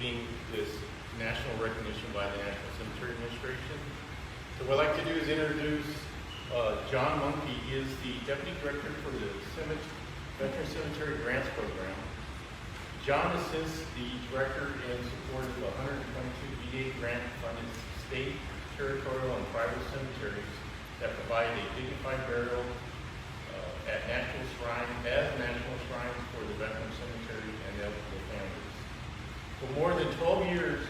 receiving this national recognition by the National Cemetery Administration. So what I'd like to do is introduce John Monkey. He is the Deputy Director for the Veteran Cemetery Grants Program. John assists the Director in support of 122 VA grant-funded state, territorial, and tribal cemeteries that provide a dignified burial as national shrines for the veteran cemetery and eligible families. For more than 12 years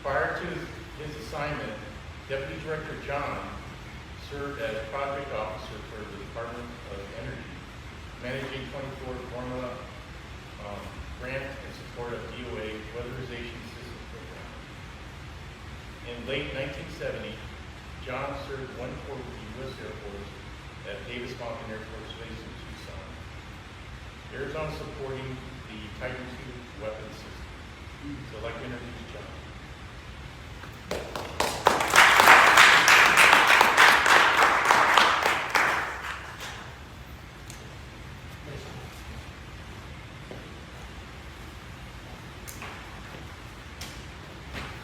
prior to his assignment, Deputy Director John served as project officer for the Department of Energy, managing 24 formula grant in support of DOA weatherization system program. In late 1970, John served one tour with the U.S. Air Force at Davis-Monthan Air Force Base in Tucson, Arizona, supporting the Titan II weapons system. So I'd like to introduce John.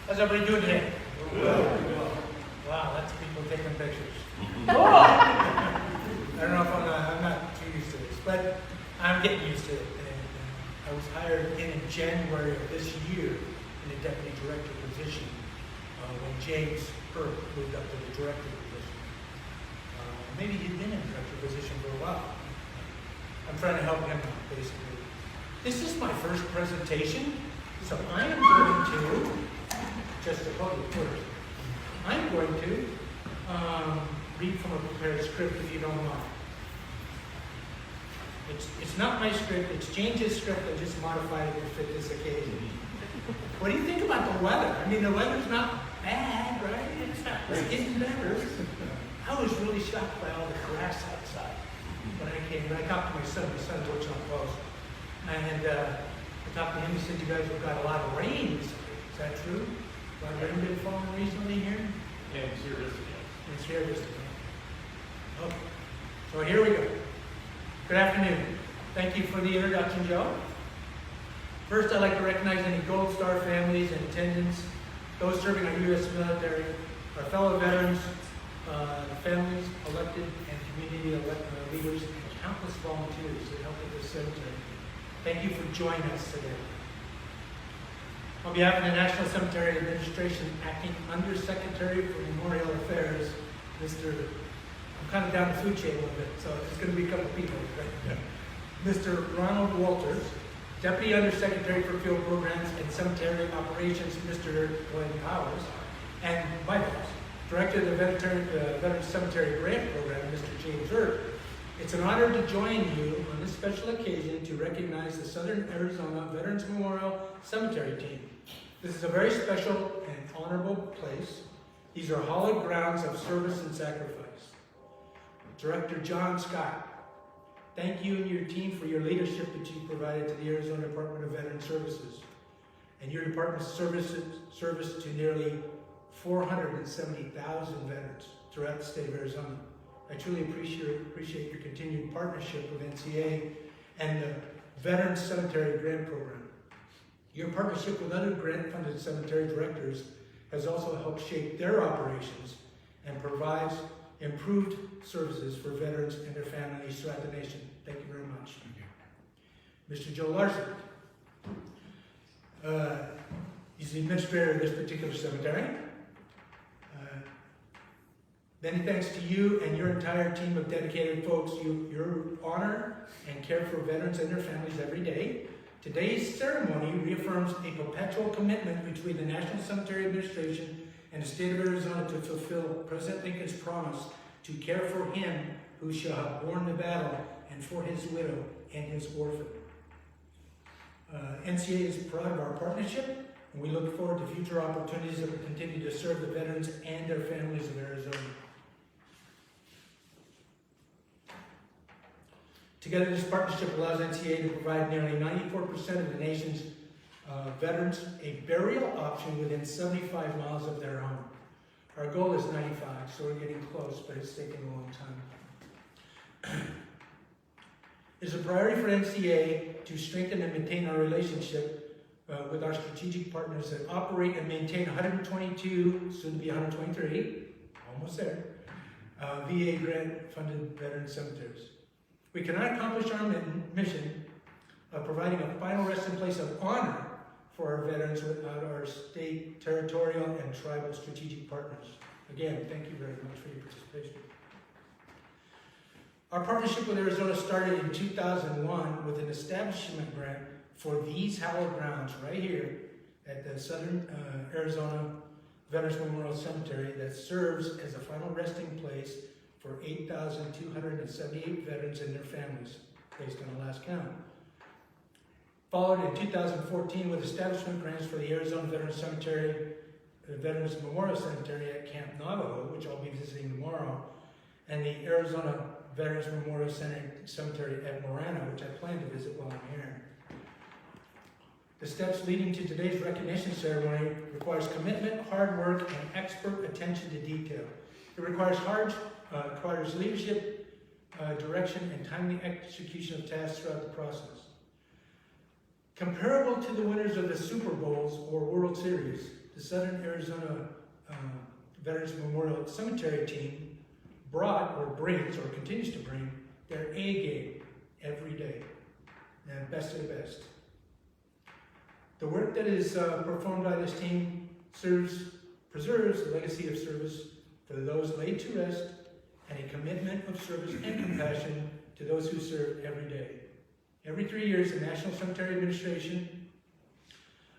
How's everybody doing today? Wow, lots of people taking pictures. I don't know if I'm not too used to this, but I'm getting used to it. And I was hired in January of this year in the deputy director position when James Burke moved up to the director position. Maybe he'd been in the director position for a while. I'm trying to help him out, basically. This is my first presentation, so I am going to, just a public first, I'm going to read from a prepared script, if you don't mind. It's not my script, it's James's script. I just modified it to fit this occasion. What do you think about the weather? I mean, the weather's not bad, right? It's getting better. I was really shocked by all the grass outside when I came. I talked to my son works on post. And I talked to him, he said, you guys have got a lot of rain recently. Is that true? A lot of rain been falling recently here? Yeah, it's here this again. It's here this again. Okay, so here we go. Good afternoon. Thank you for the introduction, Joe. First, I'd like to recognize any Gold Star families in attendance, those serving our U.S. military, our fellow veterans, families, elected and community leaders, and countless volunteers that help with this cemetery. Thank you for joining us today. On behalf of the National Cemetery Administration, Acting Undersecretary for Memorial Affairs, I'm kind of down the food chain a little bit, so there's going to be a couple people, right? Yeah. Mr. Ronald Walters, Deputy Undersecretary for Field Programs and Cemetery Operations, Mr. Glenn Powers, and my boss, Director of the Veteran Cemetery Grant Program, Mr. James Earp. It's an honor to join you on this special occasion to recognize the Southern Arizona Veterans Memorial Cemetery team. This is a very special and honorable place. These are hallowed grounds of service and sacrifice. Director John Scott, thank you and your team for your leadership that you provided to the Arizona Department of Veteran Services and your department's service to nearly 470,000 veterans throughout the state of Arizona. I truly appreciate your continued partnership with NCA and the Veteran Cemetery Grant Program. Your partnership with other grant-funded cemetery directors has also helped shape their operations and provides improved services for veterans and their families throughout the nation. Thank you very much. Thank you. Mr. Joe Larson. He's the administrator of this particular cemetery. Many thanks to you and your entire team of dedicated folks. You honor and care for veterans and their families every day. Today's ceremony reaffirms a perpetual commitment between the National Cemetery Administration and the state of Arizona to fulfill President Lincoln's promise to care for him who shall have borne the battle and for his widow and his orphan. NCA is proud of our partnership, and we look forward to future opportunities that will continue to serve the veterans and their families of Arizona. Together, this partnership allows NCA to provide nearly 94% of the nation's veterans a burial option within 75 miles of their home. Our goal is 95, so we're getting close, but it's taking a long time. It's a priority for NCA to strengthen and maintain our relationship with our strategic partners that operate and maintain 122, soon to be 123, almost there, VA grant-funded veteran cemeteries. We cannot accomplish our mission of providing a final resting place of honor for our veterans without our state, territorial, and tribal strategic partners. Again, thank you very much for your participation. Our partnership with Arizona started in 2001 with an establishment grant for these hallowed grounds right here at the Southern Arizona Veterans Memorial Cemetery that serves as a final resting place for 8,278 veterans and their families, based on the last count. Followed in 2014 with establishment grants for the Arizona Veterans Cemetery, the Veterans Memorial Cemetery at Camp Navajo, which I'll be visiting tomorrow, and the Arizona Veterans Memorial Cemetery at Morano, which I plan to visit while I'm here. The steps leading to today's recognition ceremony requires commitment, hard work, and expert attention to detail. It requires leadership, direction, and timely execution of tasks throughout the process. Comparable to the winners of the Super Bowls or World Series, the Southern Arizona Veterans Memorial Cemetery team brought, or brings, or continues to bring, their A game every day. And best of the best. The work that is performed by this team preserves the legacy of service for those laid to rest and a commitment of service and compassion to those who serve every day. Every 3 years, the National Cemetery Administration,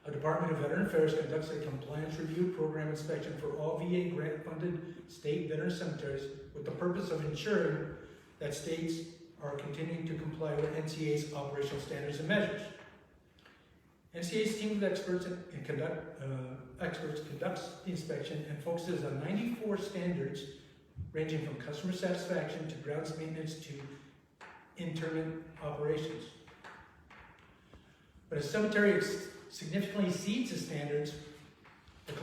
a Department of Veteran Affairs, conducts a compliance review program inspection for all VA grant-funded state veteran cemeteries with the purpose of ensuring that states are continuing to comply with NCA's operational standards and measures. NCA's team of experts conducts the inspection and focuses on 94 standards ranging from customer satisfaction to grounds maintenance to interment operations. But a cemetery significantly exceeds the standards of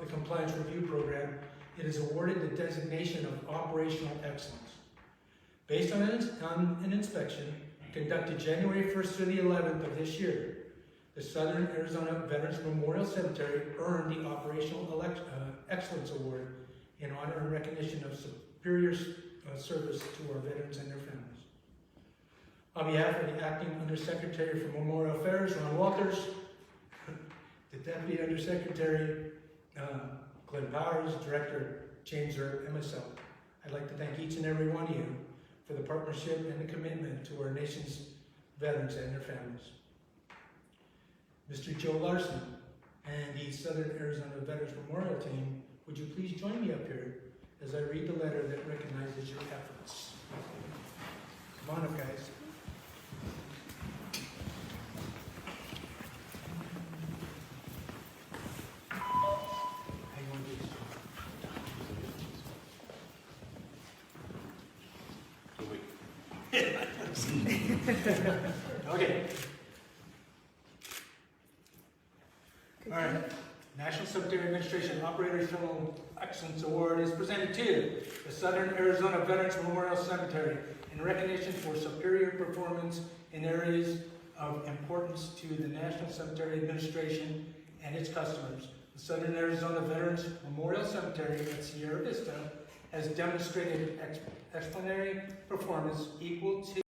the compliance review program, it is awarded the designation of operational excellence. Based on an inspection conducted January 1st through the 11th of this year, the Southern Arizona Veterans Memorial Cemetery earned the Operational Excellence Award in honor and recognition of superior service to our veterans and their families. On behalf of the Acting Undersecretary for Memorial Affairs, Ron Walters, the Deputy Undersecretary, Glenn Powers, Director James Earp, and myself, I'd like to thank each and every one of you for the partnership and the commitment to our nation's veterans and their families. Mr. Joe Larson and the Southern Arizona Veterans Memorial Team, would you please join me up here as I read the letter that recognizes your efforts. Come on up, guys. Okay. All right. National Cemetery Administration Operational Excellence Award is presented to the Southern Arizona Veterans Memorial Cemetery in recognition for superior performance in areas of importance to the National Cemetery Administration and its customers. The Southern Arizona Veterans Memorial Cemetery at Sierra Vista has demonstrated exemplary performance equal to